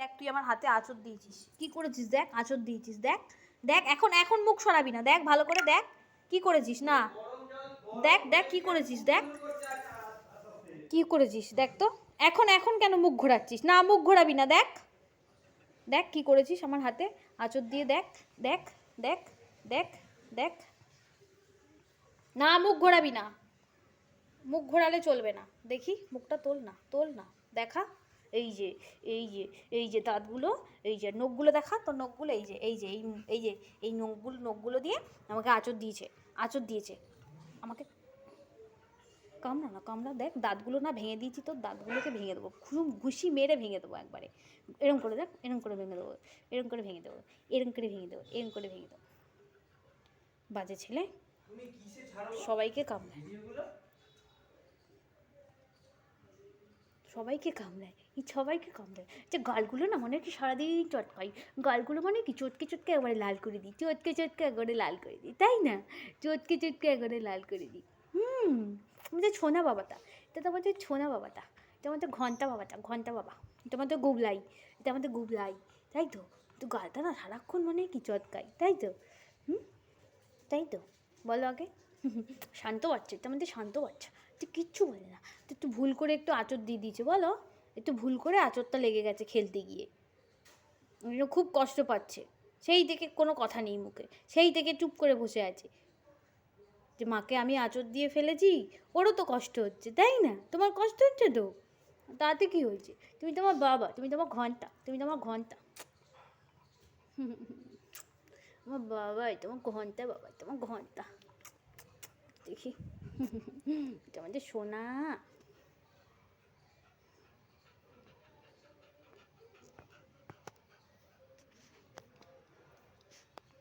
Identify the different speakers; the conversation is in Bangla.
Speaker 1: দেখ তুই আমার হাতে আঁচড় দিয়েছিস, কি করেছিস দেখ, আঁচড় দিয়েছিস দেখ, দেখ এখন এখন মুখ সরাবি না, দেখ ভালো করে দেখ কি করেছিস, না দেখ দেখ কি করেছিস, দেখ কি করেছিস দেখ তো, এখন এখন কেন মুখ ঘোরাচ্ছিস, না মুখ ঘোরাবি না, দেখ দেখ কি করেছিস আমার হাতে আঁচড় দিয়ে, দেখ দেখ দেখ দেখ দেখ, না মুখ ঘোরাবি না, মুখ ঘোরালে চলবে না, দেখি মুখটা তোল না, তোল না, দেখা এই যে এই যে এই যে দাঁতগুলো, এই যে নখগুলো দেখা তোর নখগুলো, এই যে এই যে এই যে এই নখগুলো দিয়ে আমাকে আঁচড় দিয়েছে, আঁচড় দিয়েছে আমাকে, কামড়া না কামড়া, দেখ দাঁতগুলো না ভেঙে দিয়েছি, তোর দাঁতগুলোকে ভেঙে দেবো, খুব ঘুষি মেরে ভেঙে দেবো একবারে, এরম করে দেখ, এরম করে ভেঙে দেবো, এরম করে ভেঙে দেবো, এরম করে ভেঙে দেবো, এরম করে ভেঙে দেবো, বাজে ছেলে, সবাইকে কামড়ায়, সবাইকে কামড়ায়, এই সবাইকে কামড়ায়, যে গালগুলো না মনে হয় কি সারাদিন চটকাই, গালগুলো মানে কি চটকে চটকে একবারে লাল করে দিই, চটকে চটকে একবারে লাল করে দিই, তাই না, চটকে চটকে একবারে লাল করে দিই, আমাদের ছোনা বাবাটা, এটা তো আমাদের ছোনা বাবাটা, এটা আমাদের ঘন্টা বাবাটা, ঘন্টা বাবা, এটা আমাদের গুবলাই, এটা আমাদের গুবলাই, তাই তো, তো গালটা না সারাক্ষণ মনে হয় কি চটকাই, তাই তো, তাই তো, বলো আগে, শান্ত বাচ্চা, এটা আমাদের শান্ত বাচ্চা, তো কিচ্ছু বলে না, তো একটু ভুল করে একটু আঁচড় দিয়ে দিয়েছে, বলো একটু ভুল করে আঁচড়টা লেগে গেছে খেলতে গিয়ে, খুব কষ্ট পাচ্ছে, সেই থেকে কোনো কথা নেই মুখে, সেই থেকে চুপ করে বসে আছে, যে মাকে আমি আঁচড় দিয়ে ফেলেছি, ওরও তো কষ্ট হচ্ছে, তাই না, তোমার কষ্ট হচ্ছে তো, তাতে কি হয়েছে, তুমি তোমার বাবা, তুমি তোমার ঘন্টা, তুমি তোমার ঘন্টা, আমার বাবাই তোমার ঘন্টা, বাবা তোমার ঘন্টা, দেখি এটা আমাদের সোনা।